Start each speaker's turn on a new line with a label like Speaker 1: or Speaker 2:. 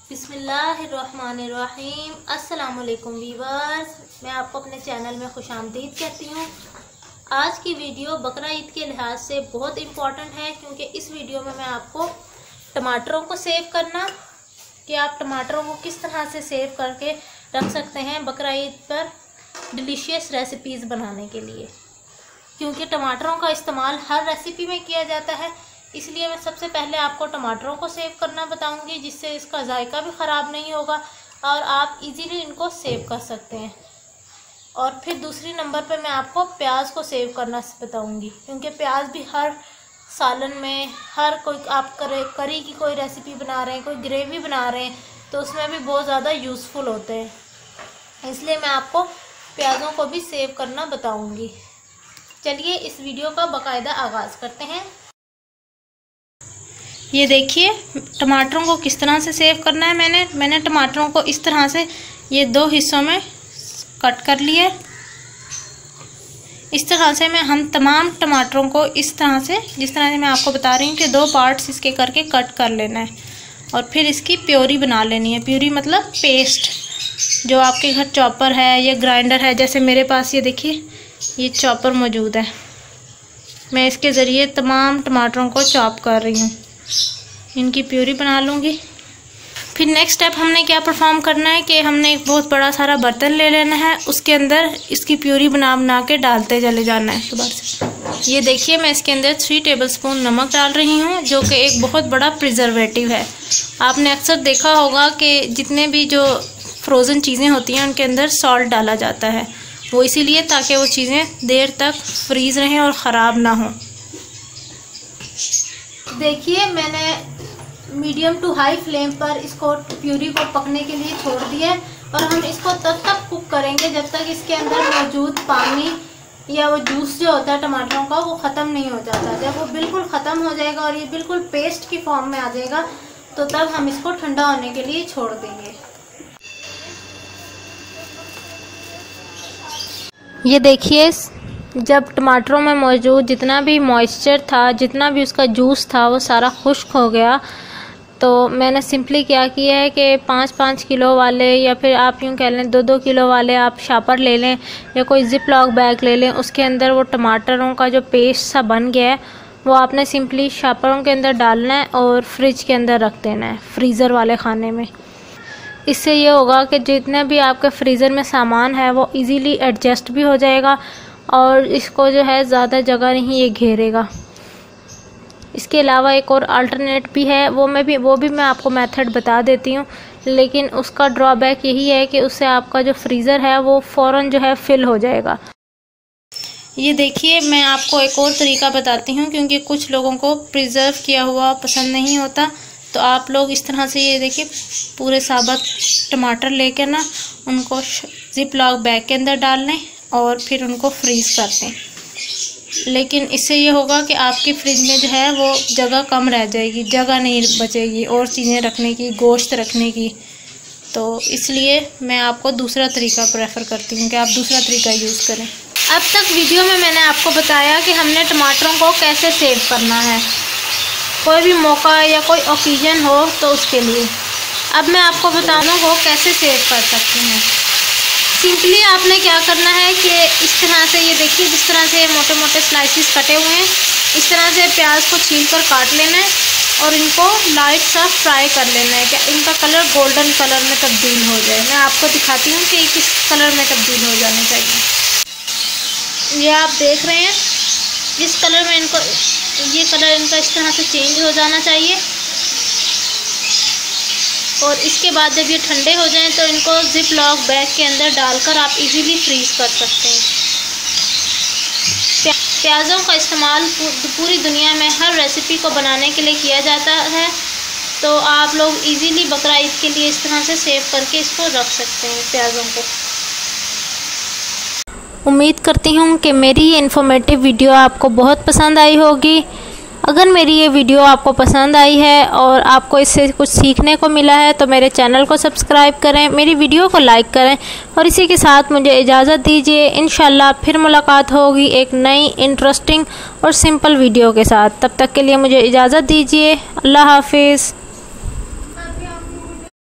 Speaker 1: बिस्मिल्लाहिर्रहमानिर्रहीम। अस्सलाम वालेकुम वीवर्स, मैं आपको अपने चैनल में खुशामदीद कहती हूँ। आज की वीडियो बकरा ईद के लिहाज से बहुत इम्पॉर्टेंट है, क्योंकि इस वीडियो में मैं आपको टमाटरों को सेव करना कि आप टमाटरों को किस तरह से सेव करके रख सकते हैं बकरा ईद पर डिलीशियस रेसिपीज़ बनाने के लिए। क्योंकि टमाटरों का इस्तेमाल हर रेसिपी में किया जाता है, इसलिए मैं सबसे पहले आपको टमाटरों को सेव करना बताऊंगी, जिससे इसका जायका भी ख़राब नहीं होगा और आप इजीली इनको सेव कर सकते हैं। और फिर दूसरी नंबर पे मैं आपको प्याज को सेव करना बताऊंगी, क्योंकि प्याज भी हर सालन में, हर कोई आप करी की कोई रेसिपी बना रहे हैं, कोई ग्रेवी बना रहे हैं, तो उसमें भी बहुत ज़्यादा यूज़फुल होते हैं। इसलिए मैं आपको प्याज़ों को भी सेव करना बताऊँगी। चलिए इस वीडियो का बाकायदा आगाज़ करते हैं। ये देखिए टमाटरों को किस तरह से सेव करना है। मैंने टमाटरों को इस तरह से ये दो हिस्सों में कट कर लिया। इस तरह से हम तमाम टमाटरों को इस तरह से, जिस तरह से मैं आपको बता रही हूँ कि दो पार्ट्स इसके करके कट कर लेना है और फिर इसकी प्योरी बना लेनी है। प्योरी मतलब पेस्ट, जो आपके घर चॉपर है या ग्राइंडर है, जैसे मेरे पास ये देखिए ये चॉपर मौजूद है। मैं इसके ज़रिए तमाम टमाटरों को चॉप कर रही हूँ, इनकी प्यूरी बना लूँगी। फिर नेक्स्ट स्टेप हमने क्या परफॉर्म करना है कि हमने एक बहुत बड़ा सारा बर्तन ले लेना है, उसके अंदर इसकी प्यूरी बना के डालते चले जाना है दोबारा से। ये देखिए मैं इसके अंदर 3 टेबलस्पून नमक डाल रही हूँ, जो कि एक बहुत बड़ा प्रिजर्वेटिव है। आपने अक्सर देखा होगा कि जितने भी जो फ्रोज़न चीज़ें होती हैं उनके अंदर सॉल्ट डाला जाता है, वो इसीलिए ताकि वो चीज़ें देर तक फ्रीज़ रहें और ख़राब ना हों। देखिए मैंने मीडियम टू हाई फ्लेम पर इसको प्यूरी को पकने के लिए छोड़ दिया है, और हम इसको तब तक कुक करेंगे जब तक इसके अंदर मौजूद पानी या वो जूस जो होता है टमाटरों का वो ख़त्म नहीं हो जाता। जब वो बिल्कुल ख़त्म हो जाएगा और ये बिल्कुल पेस्ट की फॉर्म में आ जाएगा, तो तब हम इसको ठंडा होने के लिए छोड़ देंगे। ये देखिए जब टमाटरों में मौजूद जितना भी मॉइस्चर था, जितना भी उसका जूस था, वो सारा खुश्क हो गया। तो मैंने सिंपली क्या किया है कि 5-5 किलो वाले, या फिर आप यूँ कह लें 2-2 किलो वाले आप शापर ले लें या कोई जिप लॉक बैग ले लें। उसके अंदर वो टमाटरों का जो पेस्ट सा बन गया है वो आपने सिंपली शापरों के अंदर डालना है और फ्रिज के अंदर रख देना है, फ्रीज़र वाले खाने में। इससे ये होगा कि जितने भी आपके फ्रीज़र में सामान है वो इजीली एडजस्ट भी हो जाएगा और इसको जो है ज़्यादा जगह नहीं ये घेरेगा। इसके अलावा एक और अल्टरनेट भी है, वो भी मैं आपको मेथड बता देती हूँ, लेकिन उसका ड्रॉबैक यही है कि उससे आपका जो फ्रीज़र है वो फ़ौरन जो है फिल हो जाएगा। ये देखिए मैं आपको एक और तरीका बताती हूँ, क्योंकि कुछ लोगों को प्रिजर्व किया हुआ पसंद नहीं होता। तो आप लोग इस तरह से ये देखिए पूरे साबुत टमाटर लेकर ना उनको जिप लॉक बैग के अंदर डाल लें और फिर उनको फ्रीज़ कर दें। लेकिन इससे ये होगा कि आपकी फ्रिज में जो है वो जगह कम रह जाएगी, जगह नहीं बचेगी और चीज़ें रखने की, गोश्त रखने की। तो इसलिए मैं आपको दूसरा तरीका प्रेफर करती हूँ कि आप दूसरा तरीका यूज़ करें। अब तक वीडियो में मैंने आपको बताया कि हमने टमाटरों को कैसे सेव करना है, कोई भी मौका या कोई ओकेजन हो तो उसके लिए। अब मैं आपको बताऊँ वो कैसे सेव कर सकते हैं। सिंपली आपने क्या करना है कि इस तरह से ये देखिए जिस तरह से मोटे मोटे स्लाइसिस कटे हुए हैं, इस तरह से प्याज को छील कर काट लेना है और इनको लाइट सा फ्राई कर लेना है कि इनका कलर गोल्डन कलर में तब्दील हो जाए। मैं आपको दिखाती हूँ कि किस कलर में तब्दील हो जाने चाहिए। ये आप देख रहे हैं जिस कलर में इनको, ये कलर इनका इस तरह से चेंज हो जाना चाहिए। और इसके बाद जब ये ठंडे हो जाएं तो इनको जिप लॉक बैग के अंदर डालकर आप इजीली फ्रीज़ कर सकते हैं। प्याज़ों का इस्तेमाल पूरी दुनिया में हर रेसिपी को बनाने के लिए किया जाता है, तो आप लोग इजीली बकरा ईद के लिए इस तरह से सेव करके इसको रख सकते हैं प्याज़ों को। उम्मीद करती हूँ कि मेरी ये इन्फॉर्मेटिव वीडियो आपको बहुत पसंद आई होगी। अगर मेरी ये वीडियो आपको पसंद आई है और आपको इससे कुछ सीखने को मिला है तो मेरे चैनल को सब्सक्राइब करें, मेरी वीडियो को लाइक करें और इसी के साथ मुझे इजाज़त दीजिए। इंशाल्लाह फिर मुलाकात होगी एक नई इंटरेस्टिंग और सिंपल वीडियो के साथ। तब तक के लिए मुझे इजाज़त दीजिए। अल्लाह हाफिज़।